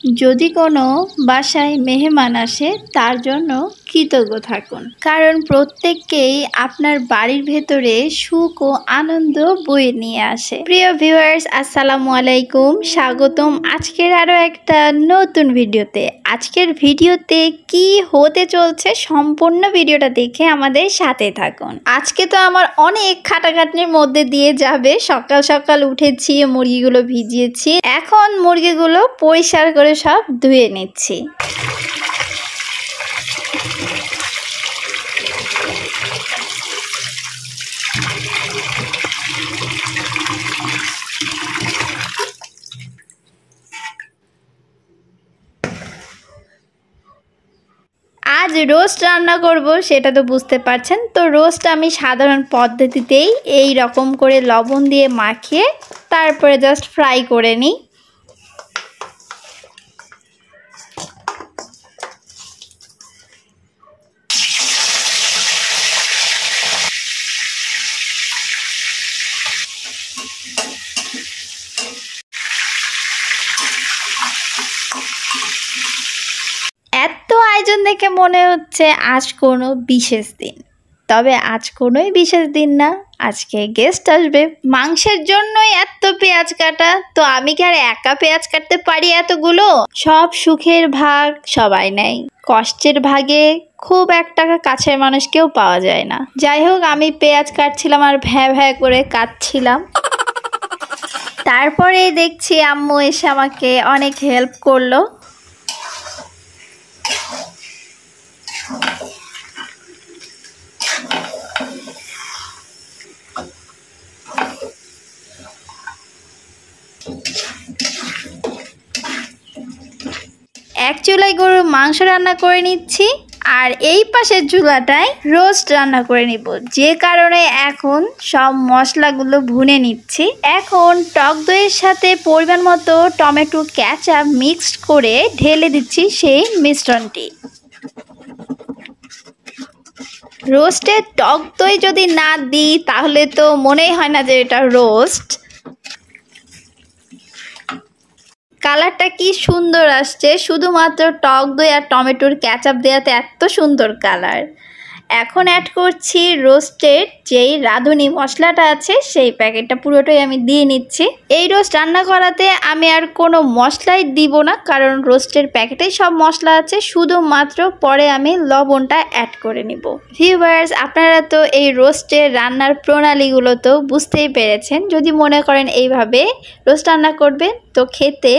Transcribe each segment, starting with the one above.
যদি কোনো বাসায় মেহমান আসে তার জন্য কৃতজ্ঞ থাকুন, কারণ প্রত্যেককেই আপনার বাড়ির ভেতরে সুখ ও আনন্দ বয়ে নিয়ে আসে। প্রিয় ভিউয়ার্স, আসসালামু আলাইকুম, স্বাগতম আজকের আরো একটা নতুন ভিডিওতে। আজকের ভিডিওতে কি হতে চলছে সম্পূর্ণ ভিডিওটা দেখে আমাদের সাথে থাকুন। আজকে তো আমার অনেক খাটাখাটনির মধ্যে দিয়ে যাবে। সকাল সকাল উঠেছি, মুরগিগুলো ভিজিয়েছি, এখন মুরগিগুলো পরিষ্কার করে সব ধুয়ে নিচ্ছি। আজ রোস্ট রান্না করব, সেটা তো বুঝতে পারছেন। তো রোস্ট আমি সাধারণ পদ্ধতিতেই এই রকম করে লবণ দিয়ে মাখিয়ে তারপরে জাস্ট ফ্রাই করে নিই। এত আয়োজন দেখে মনে হচ্ছে আজ কোনো বিশেষ দিন, তবে আজ কোনোই বিশেষ দিন না। আজকে গেস্ট আসবে, মাংসের জন্যই এত পেঁয়াজ কাটা। তো আমি কি আর একা পেঁয়াজ কাটতে পারি এতগুলো? সব সুখের ভাগ সবাই নেয়, কষ্টের ভাগে খুব একটা কাছের মানুষ কেউ পাওয়া যায় না। যাই হোক, আমি পেঁয়াজ কাটছিলাম আর ভ্যাঁ ভ্যাঁ করে কাটছিলাম। তারপরে দেখছি আম্মু এসে আমাকে অনেক হেল্প করলো। এক চুলায় গরুর মাংস রান্না করে নিচ্ছি আর এই পাশের চুলাটায় রোস্ট রান্না করে নিব, যে কারণে এখন সব মশলাগুলো ভুনে নিচ্ছি। এখন টক দইয়ের সাথে পরিমাণ মতো টমেটো কেচাপ মিক্সড করে ঢেলে দিচ্ছি সেই মিশ্রণটি। রোস্টে টক দই যদি না দিই তাহলে তো মনেই হয় না যে এটা রোস্ট। কালারটা কি সুন্দর আসছে, শুধুমাত্র টক দই আর টমেটোর কেচাপ দেওয়াতে এত সুন্দর কালার। এখন অ্যাড করছি রোস্টের যেই রাঁধুনি মশলাটা আছে, সেই প্যাকেটটা পুরোটাই আমি দিয়ে নিচ্ছি। এই রোস্ট রান্না করাতে আমি আর কোনো মশলাই দিব না, কারণ রোস্টের প্যাকেটেই সব মশলা আছে, শুধুমাত্র পরে আমি লবণটা অ্যাড করে নিব। ভিউয়ার্স, আপনারা তো এই রোস্টের রান্নার প্রণালীগুলো তো বুঝতেই পেরেছেন। যদি মনে করেন এইভাবে রোস্ট রান্না করবেন তো খেতে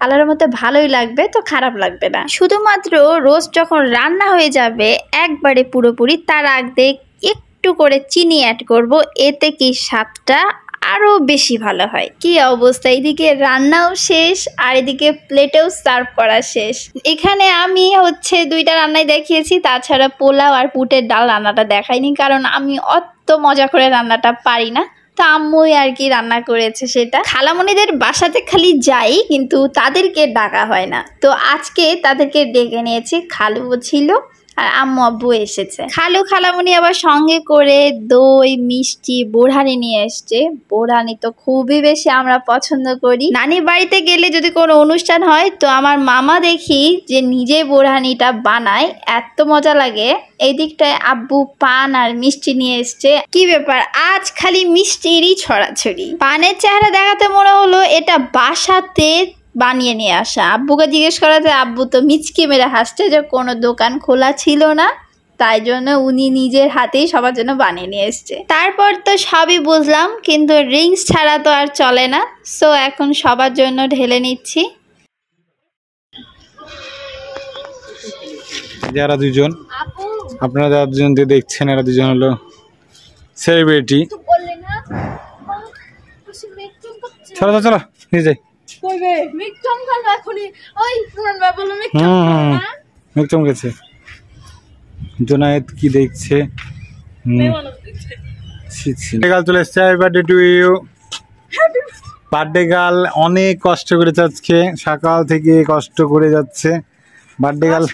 আল্লাহর মতো ভালোই লাগবে, তো খারাপ লাগবে না। শুধুমাত্র রোস্ট যখন রান্না হয়ে যাবে একবারে পুরোপুরি, তার আগে একটু করে চিনি অ্যাড করব, এতে কি স্বাদটা আরও বেশি ভালো হয়। কি অবস্থা, এদিকে রান্নাও শেষ আর এদিকে প্লেটেও সার্ভ করা শেষ। এখানে আমি দুইটা রান্নাই দেখিয়েছি, তাছাড়া পোলাও আর বুটের ডাল রান্নাটা দেখাইনি, কারণ আমি অত মজা করে রান্নাটা পারি না। তো আম্মুই আর কি রান্না করেছে সেটা। খালামণিদের বাসাতে খালি যাই, কিন্তু তাদেরকে ডাকা হয় না। তো আজকে তাদেরকে ডেকে নিয়েছি, খালু ছিল আর আম্মু আব্বু এসেছে। খালু খালামণি আবার সঙ্গে করে দই মিষ্টি বোরহানি নিয়ে এসছে। বোরহানি তো খুবই বেশি আমরা পছন্দ করি। নানির বাড়িতে গেলে যদি কোনো অনুষ্ঠান হয় তো আমার মামা দেখি যে নিজে বোরহানিটা বানায়, এত মজা লাগে। এই দিকটায় আব্বু পান আর মিষ্টি নিয়ে এসছে। কি ব্যাপার, আজ খালি মিষ্টিরই ছড়াছড়ি। পানের চেহারা দেখাতে মনে হলো এটা বাসাতে বানিয়ে নিয়ে আসা। আব্বুকে জিজ্ঞেস করাতে আব্বু তো মিচকে মেরে হাসছে যে কোনো দোকান খোলা ছিল না, তাই জন্য উনি নিজের হাতেই সবার জন্য বানিয়ে নিয়ে এসছে। তারপর তো সবই বুঝলাম, কিন্তু ড্রিঙ্কস ছাড়া তো আর চলে না। সো এখন সবার জন্য ঢেলে নিচ্ছি। যারা দুজন, আপনারা যারা দুজন দেখছেন, এরা দুজন হলো সেলিব্রিটি। চলো চলো নিয়ে যাই। চমকেছে জোনায়েত কি দেখছে। চলে এসছে, happy birthday to you. Birthday girl অনেক কষ্ট করেছে আজকে, সকাল থেকে কষ্ট করে যাচ্ছে। বার্থডে গার্ল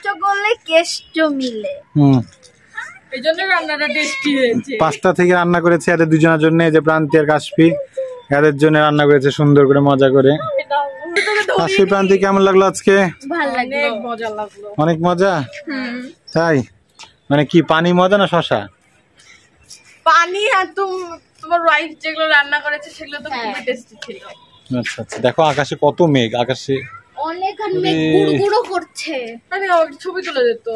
এইজন্য রান্নাটা টেস্টি হয়েছে। 5টা থেকে রান্না করেছে এদের দুজনের জন্য, যে প্রান্তি আর কাশফি, এদের জন্য রান্না করেছে সুন্দর করে মজা করে। হাসি প্রান্তি কেমন লাগলো আজকে? অনেক মজা। তাই মানে কি পানি মজা না শশা? পানি আর তোমার ওয়াইফ যেগুলো রান্না করেছে সেগুলো তো খুবই টেস্টি ছিল। আচ্ছা আচ্ছা, দেখো আকাশে কত মেঘ, আকাশে অনেক মেঘ গুড়গুড়ো করছে। আরে ছবি তুলে দিত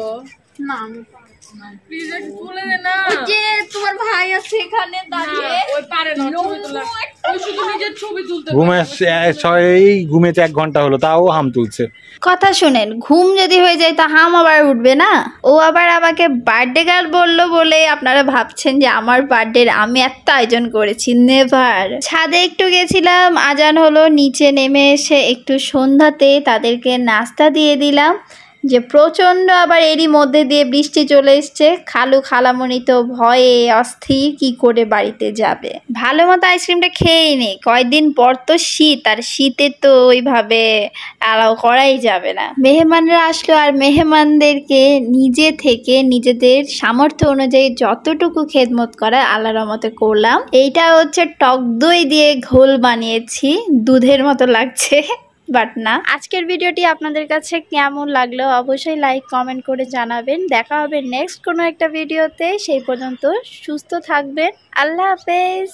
না প্লিজ একটু তুলে দে না। যে তোমার ভাই আছে এখানে দাঁড়িয়ে, ওই পারে না ছবি তোলা, ওই শুধু নিজের ছবি তুলতে ঘুমেছে 1 ঘন্টা হলো তাও হাম তুলছে। কথা শুনেন, ঘুম যদি হয়ে যায় তা হাম আবার উঠবে না। ও আবার আমাকে বার্থডে গার্ল বললো বলে আপনারা ভাবছেন যে আমার বার্থডে আমি এত আয়োজন করেছি, নেভার। ছাদে একটু গেছিলাম, আজান হলো, নিচে নেমে এসে একটু সন্ধ্যাতে তাদেরকে নাস্তা দিয়ে দিলাম। যে প্রচণ্ড আবার এরই মধ্যে দিয়ে বৃষ্টি চলে এসছে। খালু খালামণি তো ভয়ে অস্থির, কি করে বাড়িতে যাবে। ভালো মতো আইসক্রিমটা খেয়েই নেই, কয়েকদিন পর তো শীত, আর শীতে তো ওইভাবে অ্যালাউ করাই যাবে না। মেহমানরা আসলো, আর মেহমানদেরকে নিজে থেকে নিজেদের সামর্থ্য অনুযায়ী যতটুকু খেদমত করা আল্লাহর রহমতে করলাম। এইটা হচ্ছে টক দই দিয়ে ঘোল বানিয়েছি, দুধের মতো লাগছে বাট না। আজকের ভিডিওটি আপনাদের কাছে কেমন লাগলো অবশ্যই লাইক কমেন্ট করে জানাবেন। দেখা হবে নেক্সট কোনো একটা ভিডিওতে, সেই পর্যন্ত সুস্থ থাকবেন। আল্লাহ হাফেজ।